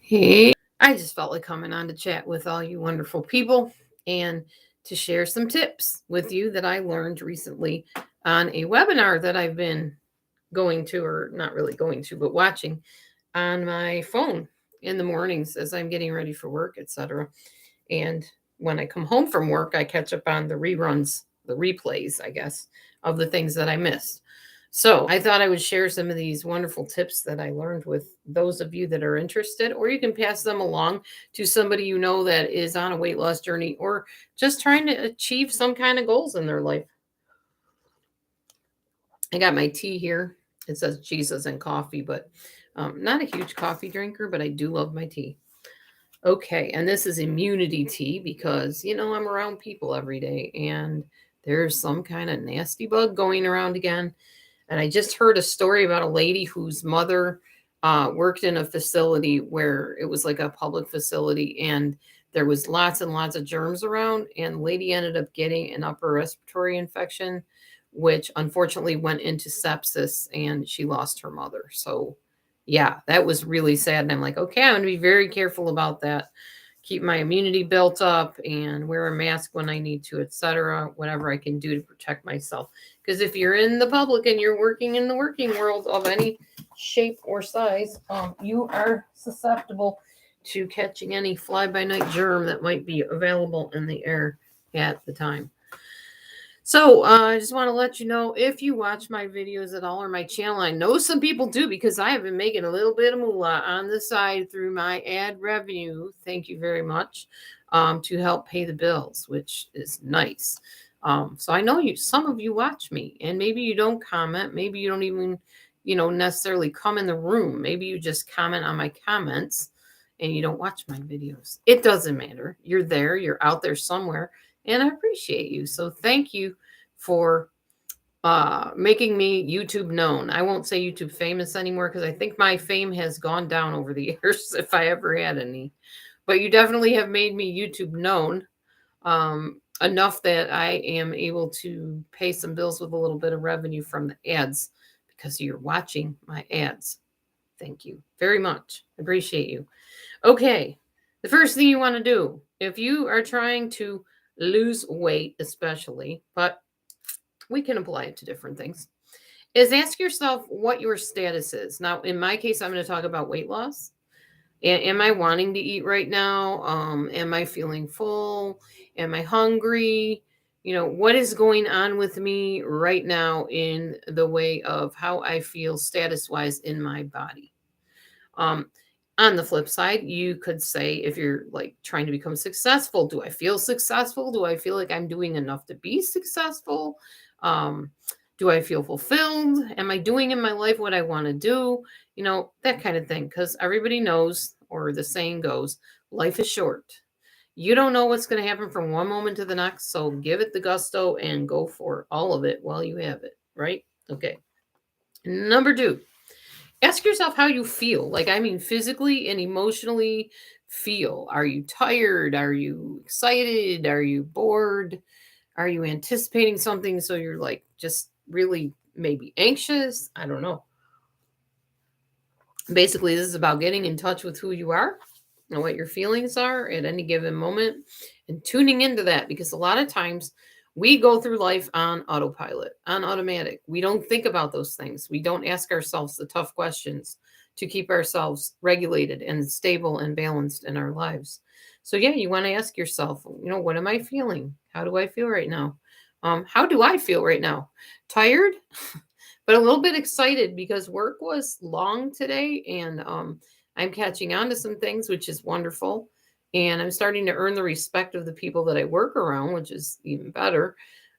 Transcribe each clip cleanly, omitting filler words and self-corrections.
Hey, I just felt like coming on to chat with all you wonderful people and to share some tips with you that I learned recently on a webinar that I've been going to, or not really going to, but watching on my phone in the mornings as I'm getting ready for work, etc. And when I come home from work, I catch up on the reruns, the replays, I guess, of the things that I missed. So I thought I would share some of these wonderful tips that I learned with those of you that are interested, or you can pass them along to somebody you know that is on a weight loss journey or just trying to achieve some kind of goals in their life. I got my tea here. It says Jesus and coffee, but not a huge coffee drinker, but I do love my tea. Okay, and this is immunity tea because, I'm around people every day and there's some kind of nasty bug going around again. And I just heard a story about a lady whose mother worked in a facility where it was like a public facility and there was lots and lots of germs around. And the lady ended up getting an upper respiratory infection, which unfortunately went into sepsis and she lost her mother. So, yeah, that was really sad. And I'm like, okay, I'm going to be very careful about that. Keep my immunity built up and wear a mask when I need to, etc. Whatever I can do to protect myself. Because if you're in the public and you're working in the working world of any shape or size, you are susceptible to catching any fly-by-night germ that might be available in the air at the time. So I just want to let you know, if you watch my videos at all or my channel, I know some people do because I have been making a little bit of moolah on the side through my ad revenue. Thank you very much, to help pay the bills, which is nice. So I know some of you watch me, and maybe you don't comment. Maybe you don't even, necessarily come in the room. Maybe you just comment on my comments and you don't watch my videos. It doesn't matter. You're there. You're out there somewhere. And I appreciate you. So thank you for making me YouTube known. I won't say YouTube famous anymore because I think my fame has gone down over the years if I ever had any. But you definitely have made me YouTube known enough that I am able to pay some bills with a little bit of revenue from the ads because you're watching my ads. Thank you very much. I appreciate you. Okay, the first thing you want to do if you are trying to lose weight, especially, but we can apply it to different things, is ask yourself what your status is. Now, in my case, I'm going to talk about weight loss. Am I wanting to eat right now? Am I feeling full? Am I hungry? What is going on with me right now in the way of how I feel status wise in my body? Um, on the flip side, you could say, if you're like trying to become successful, do I feel successful? Do I feel like I'm doing enough to be successful? Um, do I feel fulfilled? Am I doing in my life what I want to do? That kind of thing. Because everybody knows, or the saying goes, life is short. You don't know what's going to happen from one moment to the next. So give it the gusto and go for all of it while you have it. Right? Okay. Number two, ask yourself how you feel. Like, I mean, physically and emotionally feel. Are you tired? Are you excited? Are you bored? Are you anticipating something? So you're like just really maybe anxious? I don't know. Basically, this is about getting in touch with who you are and what your feelings are at any given moment and tuning into that, because a lot of times we go through life on autopilot, on automatic. We don't think about those things. We don't ask ourselves the tough questions to keep ourselves regulated and stable and balanced in our lives. So yeah, you want to ask yourself, what am I feeling? How do I feel right now? How do I feel right now? Tired, but a little bit excited because work was long today, and I'm catching on to some things, which is wonderful. And I'm starting to earn the respect of the people that I work around, which is even better.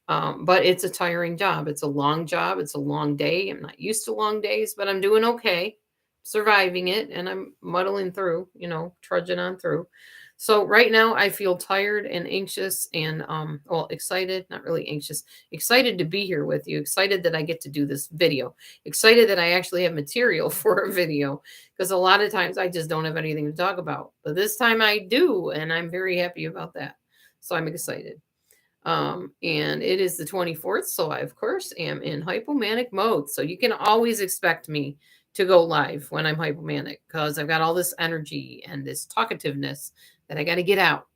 But it's a tiring job. It's a long job. It's a long day. I'm not used to long days, but I'm doing okay, surviving it, and I'm muddling through, trudging on through. So right now I feel tired and anxious and excited, not really anxious, excited to be here with you, excited that I get to do this video, excited that I actually have material for a video, because a lot of times I just don't have anything to talk about. But this time I do, and I'm very happy about that. So I'm excited. And it is the 24th, so I of course am in hypomanic mode. So you can always expect me to go live when I'm hypomanic because I've got all this energy and this talkativeness that I got to get out.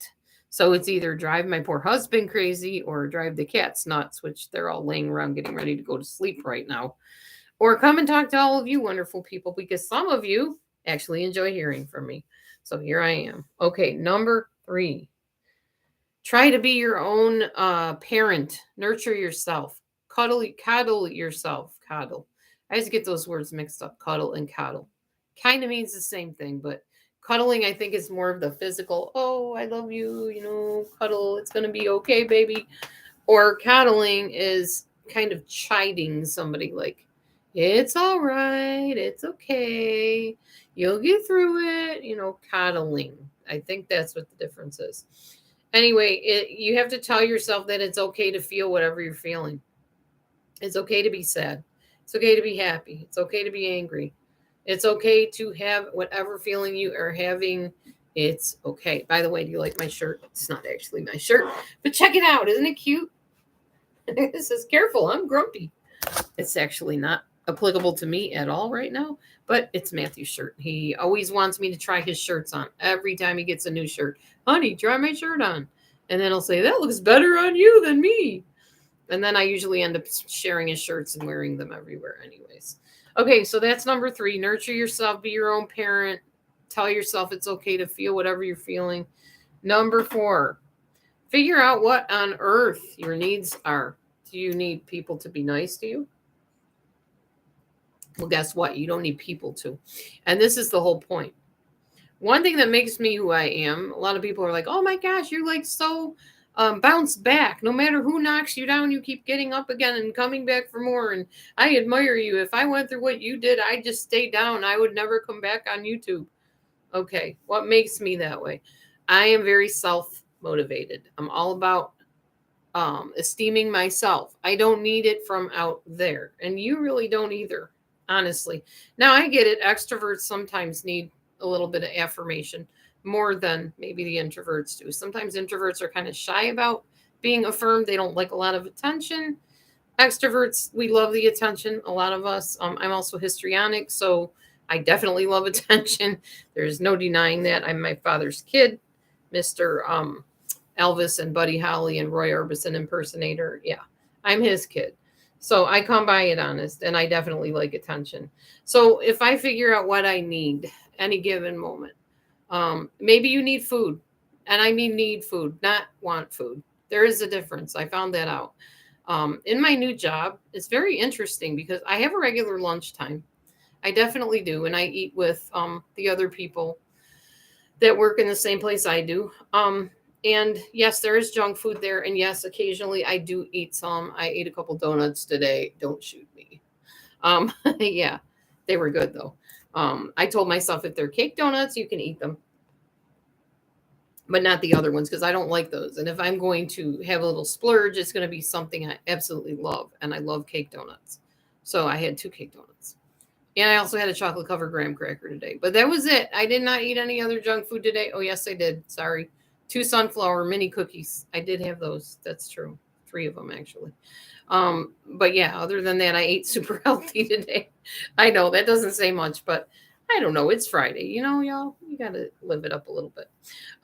So it's either drive my poor husband crazy or drive the cats nuts, which they're all laying around getting ready to go to sleep right now, or come and talk to all of you wonderful people because some of you actually enjoy hearing from me. So here I am. Okay, number 3. Try to be your own parent. Nurture yourself. Coddle yourself. Coddle. I just get those words mixed up. Cuddle and coddle. Kind of means the same thing, but cuddling I think is more of the physical. Oh, I love you. Cuddle. It's gonna be okay, baby. Or coddling is kind of chiding somebody, like, it's all right. It's okay. You'll get through it. Coddling. I think that's what the difference is. Anyway, you have to tell yourself that it's okay to feel whatever you're feeling. It's okay to be sad. It's okay to be happy. It's okay to be angry. It's okay to have whatever feeling you are having. It's okay. By the way, do you like my shirt? It's not actually my shirt, but check it out. Isn't it cute? It says, careful, I'm grumpy. It's actually not applicable to me at all right now, but it's Matthew's shirt. He always wants me to try his shirts on every time he gets a new shirt. Honey, try my shirt on. And then he'll say, that looks better on you than me. And then I usually end up sharing his shirts and wearing them everywhere anyways. Okay, so that's number 3. Nurture yourself, be your own parent. Tell yourself it's okay to feel whatever you're feeling. Number 4, figure out what on earth your needs are. Do you need people to be nice to you? Well, guess what? You don't need people to. And this is the whole point. One thing that makes me who I am, a lot of people are like, oh my gosh, you're like so bounce back. No matter who knocks you down, you keep getting up again and coming back for more. And I admire you. If I went through what you did, I'd just stay down. I would never come back on YouTube. Okay, what makes me that way? I am very self-motivated. I'm all about esteeming myself. I don't need it from out there. And you really don't either, honestly. Now, I get it. Extroverts sometimes need a little bit of affirmation more than maybe the introverts do. Sometimes introverts are kind of shy about being affirmed. They don't like a lot of attention. Extroverts, we love the attention, a lot of us. I'm also histrionic, so I definitely love attention. There's no denying that. I'm my father's kid, Mr. Elvis and Buddy Holly and Roy Orbison impersonator. Yeah, I'm his kid. So I come by it honest, and I definitely like attention. So if I figure out what I need any given moment, maybe you need food, and I mean need food, not want food. There is a difference. I found that out. In my new job, it's very interesting because I have a regular lunchtime. I definitely do, and I eat with the other people that work in the same place I do. And yes, there is junk food there. And yes, occasionally I do eat some. I ate a couple donuts today. Don't shoot me. Yeah, they were good though. I told myself if they're cake donuts, you can eat them, but not the other ones because I don't like those. And if I'm going to have a little splurge, it's going to be something I absolutely love. And I love cake donuts. So I had 2 cake donuts. And I also had a chocolate covered graham cracker today. But that was it. I did not eat any other junk food today. Oh, yes, I did. Sorry. 2 sunflower mini cookies. I did have those. That's true. 3 of them, actually. But yeah, other than that, I ate super healthy today. I know that doesn't say much, but I don't know. It's Friday. Y'all, you got to live it up a little bit.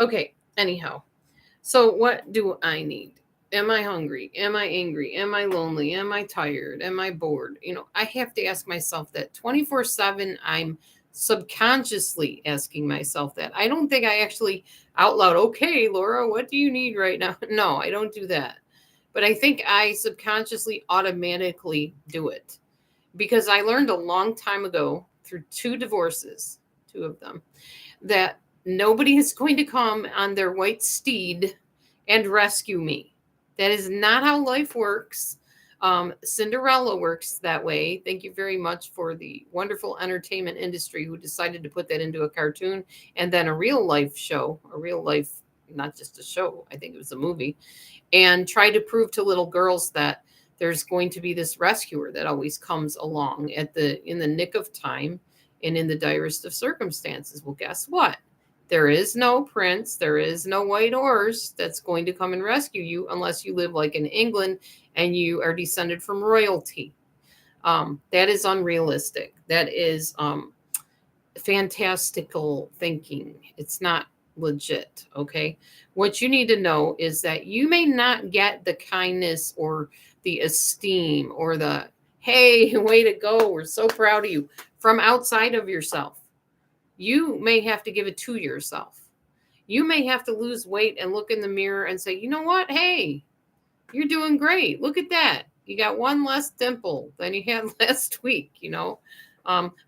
Okay. Anyhow, so what do I need? Am I hungry? Am I angry? Am I lonely? Am I tired? Am I bored? I have to ask myself that 24/7. I'm subconsciously asking myself that. I don't think I actually out loud, okay, Laura, what do you need right now? No, I don't do that. But I think I subconsciously automatically do it because I learned a long time ago through 2 divorces, 2 of them, that nobody is going to come on their white steed and rescue me. That is not how life works. Cinderella works that way. Thank you very much for the wonderful entertainment industry who decided to put that into a cartoon and then a real life show, a real life, not just a show, I think it was a movie, and try to prove to little girls that there's going to be this rescuer that always comes along in the nick of time and in the direst of circumstances. Well, guess what? There is no prince, there is no white horse that's going to come and rescue you unless you live like in England and you are descended from royalty. That is unrealistic. That is fantastical thinking. It's not legit. Okay. What you need to know is that you may not get the kindness or the esteem or the, hey, way to go, we're so proud of you, from outside of yourself. You may have to give it to yourself. You may have to lose weight and look in the mirror and say, you know what? Hey, you're doing great. Look at that. You got one less dimple than you had last week, you know?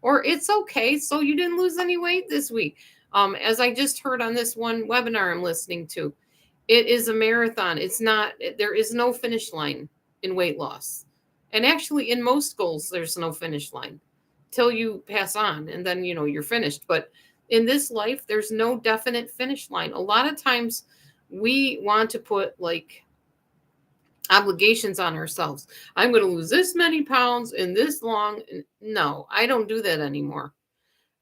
Or it's okay. So you didn't lose any weight this week. As I just heard on this one webinar I'm listening to, it is a marathon. It's not, there is no finish line in weight loss. And actually, in most goals, there's no finish line till you pass on and then, you know, you're finished. But in this life, there's no definite finish line. A lot of times we want to put like obligations on ourselves. I'm going to lose this many pounds in this long. No, I don't do that anymore.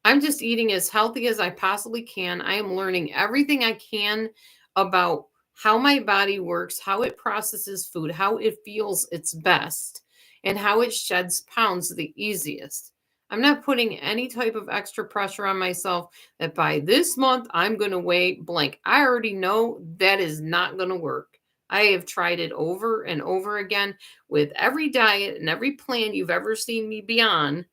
I'm just eating as healthy as I possibly can. I am learning everything I can about how my body works, how it processes food, how it feels its best, and how it sheds pounds the easiest. I'm not putting any type of extra pressure on myself that by this month I'm going to weigh blank. I already know that is not going to work. I have tried it over and over again with every diet and every plan you've ever seen me be on.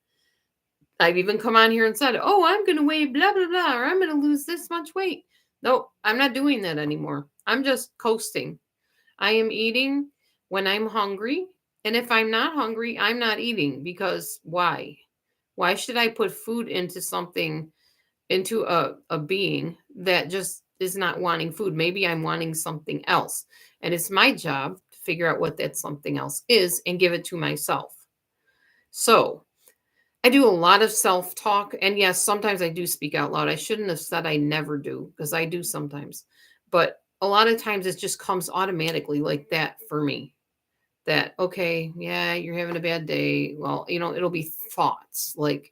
I've even come on here and said, oh, I'm going to weigh blah, blah, blah, or I'm going to lose this much weight. No, I'm not doing that anymore. I'm just coasting. I am eating when I'm hungry. And if I'm not hungry, I'm not eating because why? Why should I put food into something, into a being that just is not wanting food? Maybe I'm wanting something else. And it's my job to figure out what that something else is and give it to myself. So, I do a lot of self talk. And yes, sometimes I do speak out loud. I shouldn't have said I never do because I do sometimes. But a lot of times it just comes automatically like that for me. That, okay, yeah, you're having a bad day. Well, you know, it'll be thoughts like,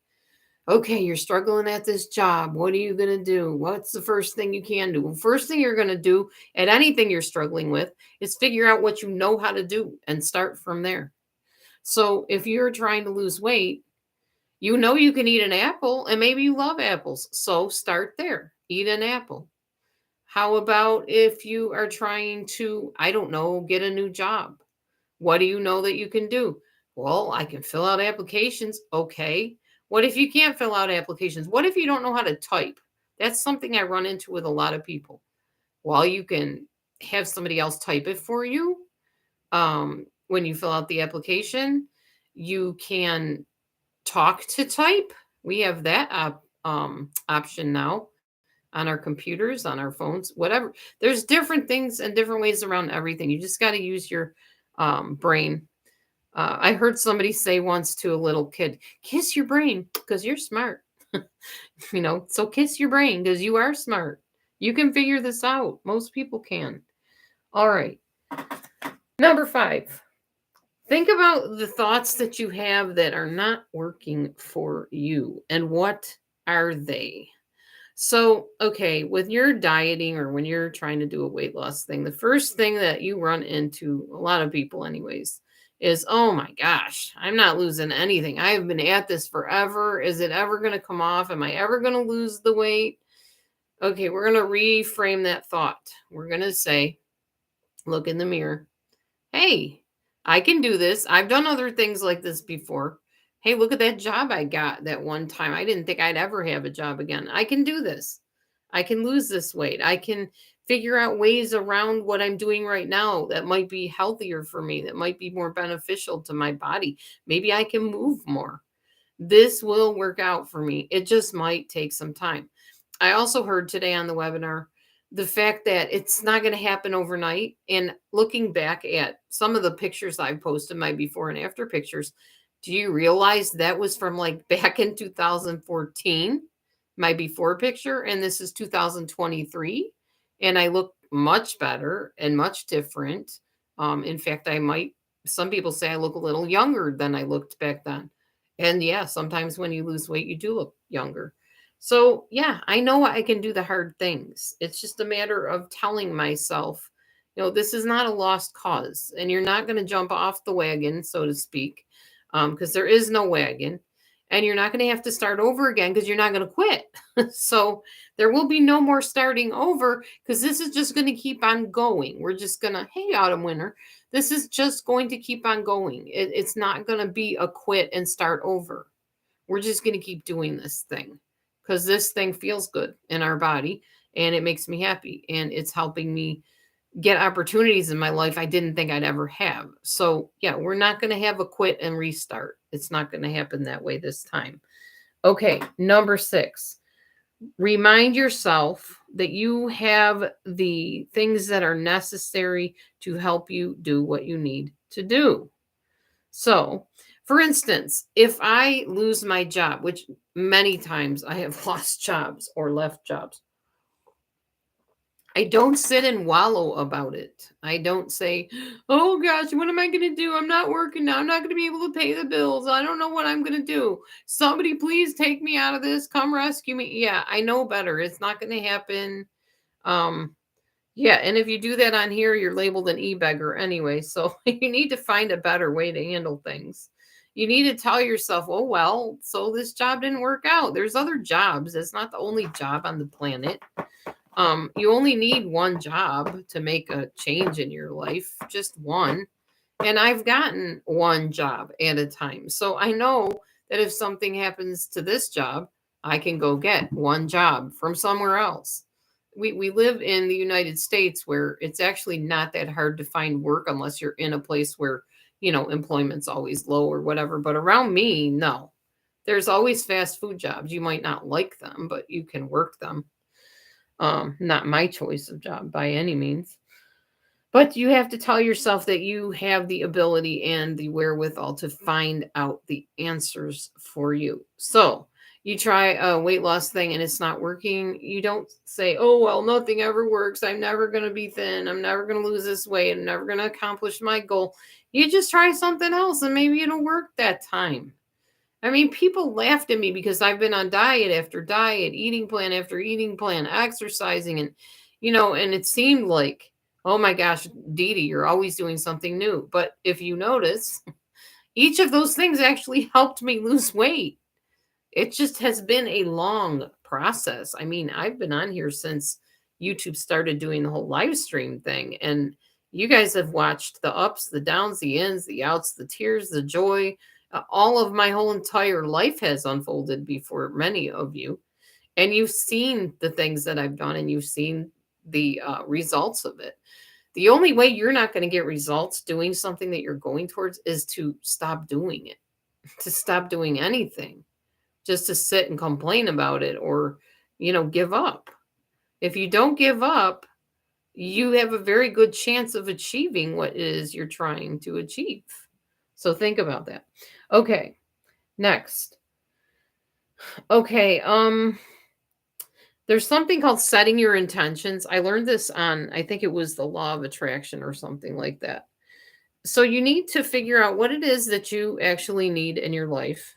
okay, you're struggling at this job. What are you going to do? What's the first thing you can do? Well, first thing you're going to do at anything you're struggling with is figure out what you know how to do and start from there. So if you're trying to lose weight, you know you can eat an apple and maybe you love apples. So start there. Eat an apple. How about if you are trying to, I don't know, get a new job? What do you know that you can do? Well, I can fill out applications. Okay. What if you can't fill out applications? What if you don't know how to type? That's something I run into with a lot of people. Well, you can have somebody else type it for you. When you fill out the application, you can talk to type. We have that option now on our computers, on our phones, whatever. There's different things and different ways around everything. You just got to use your brain. I heard somebody say once to a little kid, kiss your brain because you're smart. You know, so kiss your brain because you are smart. You can figure this out. Most people can. All right. Number 5. Think about the thoughts that you have that are not working for you and what are they? So, okay, with your dieting or when you're trying to do a weight loss thing, the first thing that you run into, a lot of people, anyways, is oh my gosh, I'm not losing anything. I have been at this forever. Is it ever going to come off? Am I ever going to lose the weight? Okay, we're going to reframe that thought. We're going to say, look in the mirror. Hey, I can do this. I've done other things like this before. Hey, look at that job I got that one time. I didn't think I'd ever have a job again. I can do this. I can lose this weight. I can figure out ways around what I'm doing right now that might be healthier for me, that might be more beneficial to my body. Maybe I can move more. This will work out for me. It just might take some time. I also heard today on the webinar the fact that it's not going to happen overnight. And looking back at some of the pictures I've posted, my before and after pictures, do you realize that was from like back in 2014, my before picture, and this is 2023, and I look much better and much different. In fact, some people say I look a little younger than I looked back then. And yeah, sometimes when you lose weight, you do look younger. So, yeah, I know I can do the hard things. It's just a matter of telling myself, this is not a lost cause and you're not going to jump off the wagon, so to speak. because there is no wagon, and you're not going to have to start over again because you're not going to quit. So there will be no more starting over because this is just going to keep on going. We're just going to, hey, autumn, winter. This is just going to keep on going. It's not going to be a quit and start over. We're just going to keep doing this thing because this thing feels good in our body and it makes me happy and it's helping me get opportunities in my life I didn't think I'd ever have. So, yeah, we're not going to have a quit and restart. It's not going to happen that way this time. Okay, number 6. Remind yourself that you have the things that are necessary to help you do what you need to do. So, for instance, if I lose my job, which many times I have lost jobs or left jobs, I don't sit and wallow about it. I don't say, oh gosh, what am I going to do? I'm not working now. I'm not going to be able to pay the bills. I don't know what I'm going to do. Somebody please take me out of this. Come rescue me. Yeah, I know better. It's not going to happen. Um, yeah, and if you do that on here, you're labeled an e-beggar anyway. So you need to find a better way to handle things. You need to tell yourself, oh, well, so this job didn't work out. There's other jobs. It's not the only job on the planet. You only need one job to make a change in your life, just one. And I've gotten one job at a time. So I know that if something happens to this job, I can go get one job from somewhere else. We live in the United States where it's actually not that hard to find work unless you're in a place where, employment's always low or whatever. But around me, no. There's always fast food jobs. You might not like them, but you can work them. Not my choice of job by any means. But you have to tell yourself that you have the ability and the wherewithal to find out the answers for you. So you try a weight loss thing and it's not working. You don't say, oh, well, nothing ever works. I'm never going to be thin. I'm never going to lose this weight. I'm never going to accomplish my goal. You just try something else and maybe it'll work that time. I mean, people laughed at me because I've been on diet after diet, eating plan after eating plan, exercising, and it seemed like, oh my gosh, Dee Dee, you're always doing something new. But if you notice, each of those things actually helped me lose weight. It just has been a long process. I mean, I've been on here since YouTube started doing the whole live stream thing, and you guys have watched the ups, the downs, the ins, the outs, the tears, the joy. All of my whole entire life has unfolded before many of you, and you've seen the things that I've done, and you've seen the results of it. The only way you're not going to get results doing something that you're going towards is to stop doing it, to stop doing anything, just to sit and complain about it or, give up. If you don't give up, you have a very good chance of achieving what it is you're trying to achieve. So think about that. Okay, next. Okay, there's something called setting your intentions. I learned this on, I think it was the law of attraction or something like that. So you need to figure out what it is that you actually need in your life.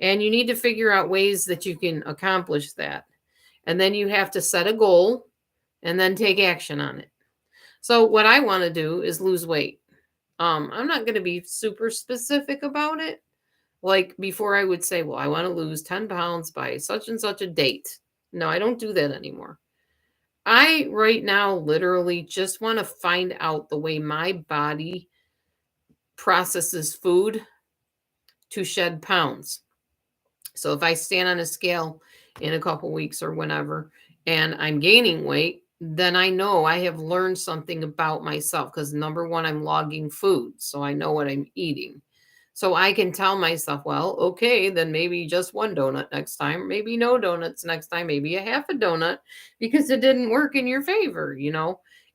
And you need to figure out ways that you can accomplish that. And then you have to set a goal and then take action on it. So what I want to do is lose weight. I'm not going to be super specific about it. Like before I would say, well, I want to lose 10 pounds by such and such a date. No, I don't do that anymore. I right now literally just want to find out the way my body processes food to shed pounds. So if I stand on a scale in a couple weeks or whenever and I'm gaining weight, then I know I have learned something about myself because number one, I'm logging food. So I know what I'm eating. So I can tell myself, well, okay, then maybe just one donut next time, maybe no donuts next time, maybe a half a donut because it didn't work in your favor.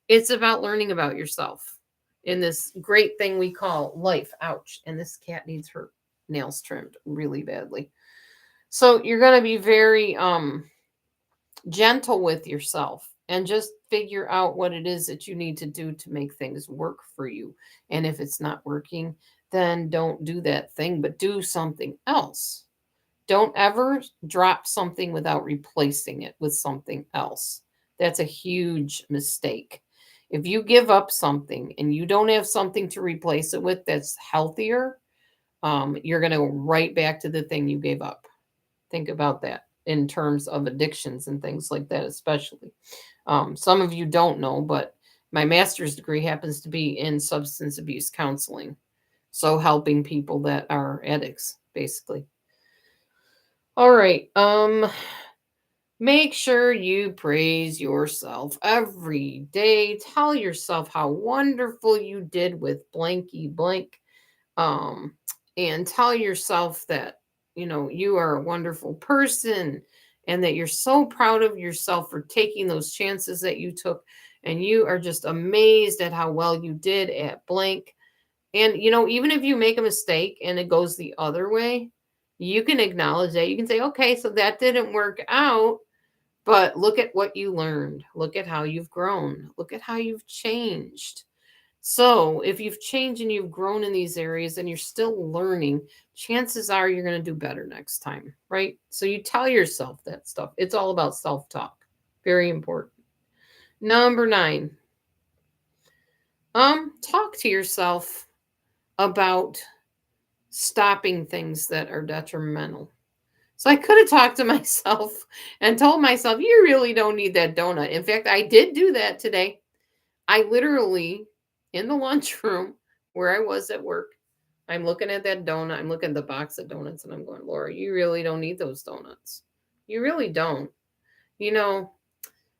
It's about learning about yourself in this great thing we call life. Ouch. And this cat needs her nails trimmed really badly. So you're going to be very gentle with yourself and just figure out what it is that you need to do to make things work for you. And if it's not working, then don't do that thing, but do something else. Don't ever drop something without replacing it with something else. That's a huge mistake. If you give up something and you don't have something to replace it with that's healthier, you're going to go right back to the thing you gave up. Think about that in terms of addictions and things like that, especially. Some of you don't know, but my master's degree happens to be in substance abuse counseling. So helping people that are addicts, basically. All right. Make sure you praise yourself every day. Tell yourself how wonderful you did with blanky blank. Um, and tell yourself that, you are a wonderful person and that you're so proud of yourself for taking those chances that you took. And you are just amazed at how well you did at blank. And, even if you make a mistake and it goes the other way, you can acknowledge that. You can say, okay, so that didn't work out, but look at what you learned. Look at how you've grown. Look at how you've changed. So, if you've changed and you've grown in these areas and you're still learning, chances are you're going to do better next time, right? So, you tell yourself that stuff. It's all about self talk. Very important. Number 9, talk to yourself about stopping things that are detrimental. So I could have talked to myself and told myself, you really don't need that donut. In fact, I did do that today. I literally, in the lunchroom where I was at work, I'm looking at that donut. I'm looking at the box of donuts and I'm going, Laura, you really don't need those donuts. You really don't. You know,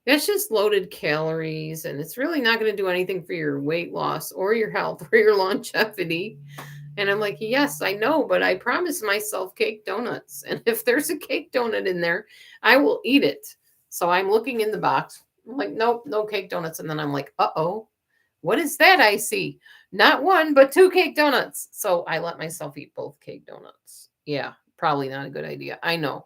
that's just loaded calories and it's really not going to do anything for your weight loss or your health or your longevity. And I'm like, yes, I know, but I promised myself cake donuts. And if there's a cake donut in there, I will eat it. So I'm looking in the box. I'm like, nope, no cake donuts. And then I'm like, uh-oh, what is that I see? Not one, but 2 cake donuts. So I let myself eat both cake donuts. Yeah, probably not a good idea. I know.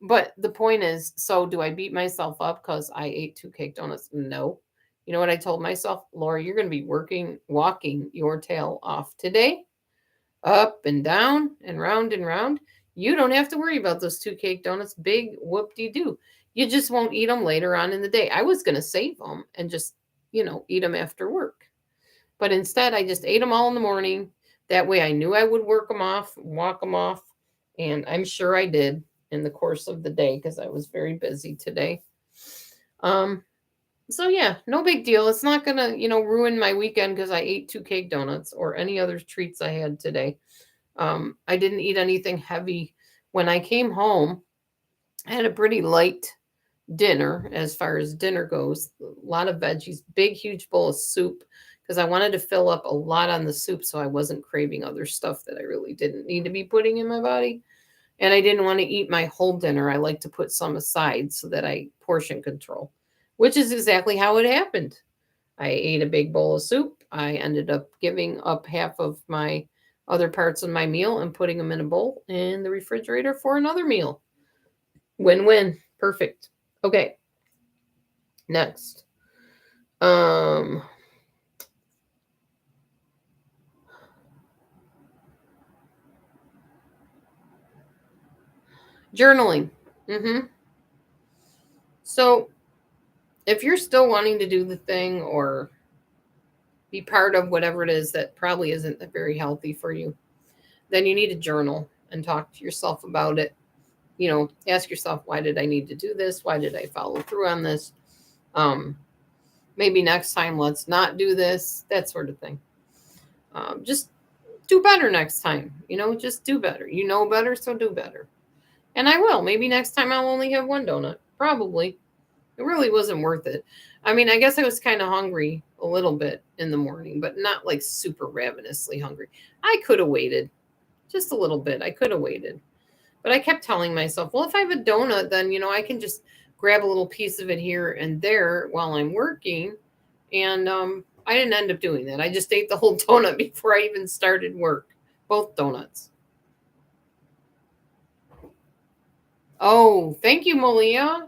But the point is, so do I beat myself up because I ate 2 cake donuts? No. You know what I told myself? Laura, you're going to be walking your tail off today, up and down and round and round. You don't have to worry about those 2 cake donuts. Big whoop-de-doo. You just won't eat them later on in the day. I was going to save them and just, eat them after work. But instead, I just ate them all in the morning. That way I knew I would work them off, walk them off. And I'm sure I did in the course of the day because I was very busy today. Um, so yeah, no big deal. It's not gonna, ruin my weekend because I ate 2 cake donuts or any other treats I had today. I didn't eat anything heavy. When I came home, I had a pretty light dinner as far as dinner goes. A lot of veggies, big, huge bowl of soup because I wanted to fill up a lot on the soup so I wasn't craving other stuff that I really didn't need to be putting in my body. And I didn't want to eat my whole dinner. I like to put some aside so that I portion control, which is exactly how it happened. I ate a big bowl of soup. I ended up giving up half of my other parts of my meal and putting them in a bowl in the refrigerator for another meal. Win win. Perfect. Okay. Next. Um Journaling. Mhm. So, if you're still wanting to do the thing or be part of whatever it is that probably isn't very healthy for you, then you need to journal and talk to yourself about it. Ask yourself, why did I need to do this? Why did I follow through on this? Um, Maybe next time, let's not do this, that sort of thing. Just do better next time. Just do better. You know better, so do better. And I will. Maybe next time I'll only have 1 donut. Probably. It really wasn't worth it. I mean, I guess I was kind of hungry a little bit in the morning, but not like super ravenously hungry. I could have waited just a little bit. I could have waited. But I kept telling myself, well, if I have a donut, then, I can just grab a little piece of it here and there while I'm working. And I didn't end up doing that. I just ate the whole donut before I even started work. Both donuts. Oh, thank you, Malia.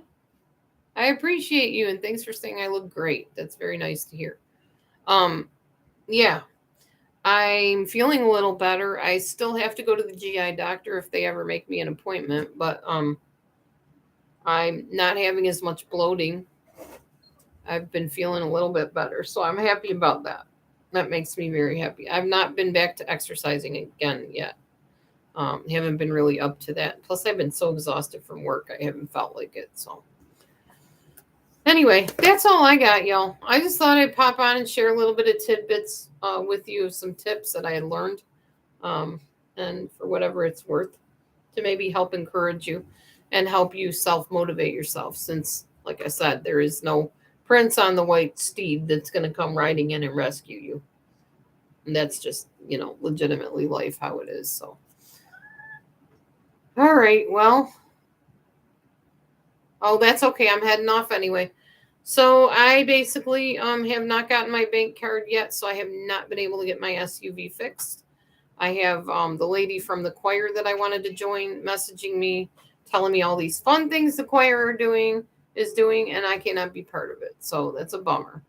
I appreciate you and thanks for saying I look great. That's very nice to hear. Um, yeah, I'm feeling a little better. I still have to go to the GI doctor if they ever make me an appointment, but I'm not having as much bloating. I've been feeling a little bit better, so I'm happy about that. That makes me very happy. I've not been back to exercising again yet. Haven't been really up to that. Plus, I've been so exhausted from work, I haven't felt like it. So, anyway, that's all I got, y'all. I just thought I'd pop on and share a little bit of tidbits with you, some tips that I had learned, and for whatever it's worth, to maybe help encourage you and help you self motivate yourself. Since, like I said, there is no prince on the white steed that's going to come riding in and rescue you. And that's just, legitimately life how it is. So, all right. Well, oh, that's okay. I'm heading off anyway. So I basically have not gotten my bank card yet, so I have not been able to get my SUV fixed. I have the lady from the choir that I wanted to join messaging me, telling me all these fun things the choir is doing, and I cannot be part of it. So that's a bummer.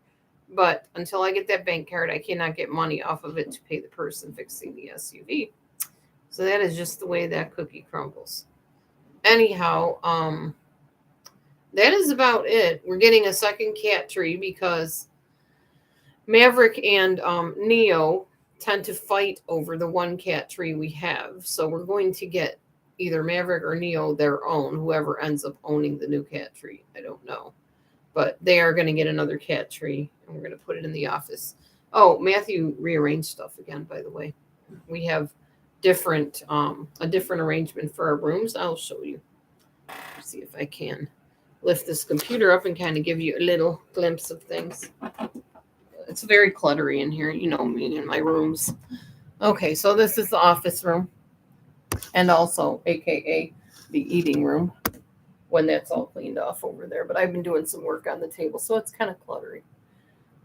But until I get that bank card, I cannot get money off of it to pay the person fixing the SUV. So that is just the way that cookie crumbles. Anyhow, that is about it. We're getting a second cat tree because Maverick and Neo tend to fight over the one cat tree we have. So we're going to get either Maverick or Neo their own, whoever ends up owning the new cat tree. I don't know. But they are going to get another cat tree, and we're going to put it in the office. Oh, Matthew rearranged stuff again, by the way. We have a different arrangement for our rooms. I'll show you. Let's see if I can lift this computer up and kind of give you a little glimpse of things. It's very cluttery in here, you know me in my rooms. Okay, so this is the office room, and also AKA the eating room when that's all cleaned off over there. But I've been doing some work on the table, so it's kind of cluttery.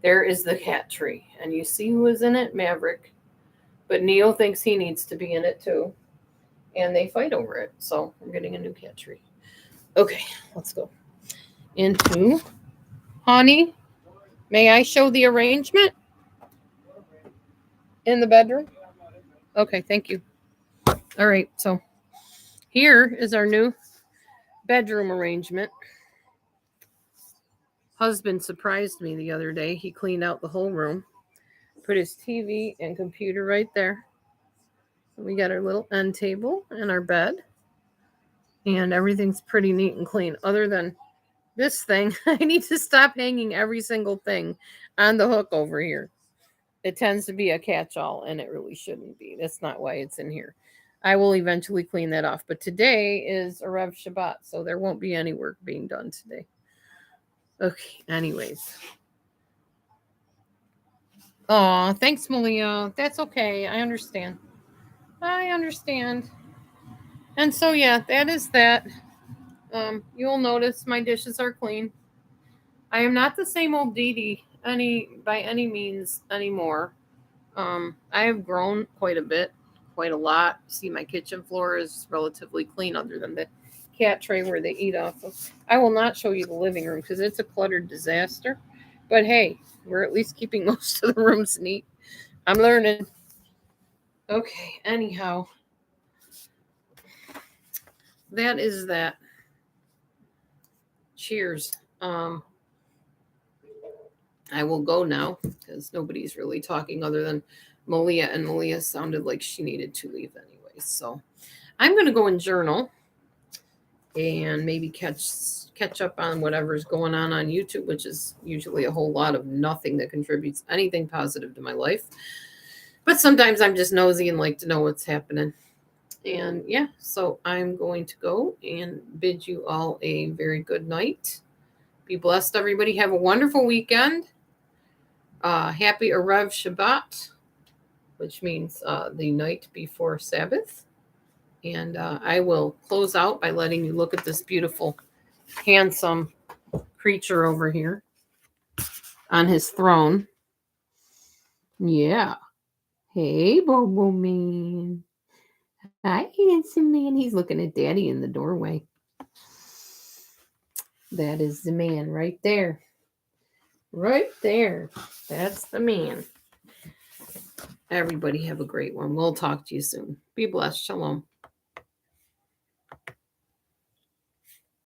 There is the cat tree, and you see who is in it? Maverick. But Neo thinks he needs to be in it too, and they fight over it. So we're getting a new cat tree. Okay, let's go into Honey. May I show the arrangement in the bedroom? Okay, thank you. All right, so here is our new bedroom arrangement. Husband surprised me the other day. He cleaned out the whole room, put his TV and computer right there. We got our little end table and our bed, and everything's pretty neat and clean, other than this thing. I need to stop hanging every single thing on the hook over here. It tends to be a catch-all, and it really shouldn't be. That's not why it's in here. I will eventually clean that off. But today is Erev Shabbat, so there won't be any work being done today. Okay, anyways. Oh, thanks, Malia. That's okay. I understand. And so, yeah, that is that. You'll notice my dishes are clean. I am not the same old Dee Dee by any means anymore. I have grown quite a bit, quite a lot. See, my kitchen floor is relatively clean, other than the cat tray where they eat off of. I will not show you the living room because it's a cluttered disaster. But hey, we're at least keeping most of the rooms neat. I'm learning. Okay, anyhow, that is that. Cheers. I will go now because nobody's really talking other than Malia, and Malia sounded like she needed to leave anyway. So I'm going to go and journal and maybe catch up on whatever's going on YouTube, which is usually a whole lot of nothing that contributes anything positive to my life. But sometimes I'm just nosy and like to know what's happening. And yeah, so I'm going to go and bid you all a very good night. Be blessed, everybody. Have a wonderful weekend. Happy Erev Shabbat, which means the night before Sabbath. And I will close out by letting you look at this beautiful, handsome creature over here on his throne. Yeah. Hey, Bobo Man. Hi, handsome man. He's looking at Daddy in the doorway. That is the man right there. Right there. That's the man. Everybody have a great one. We'll talk to you soon. Be blessed. Shalom.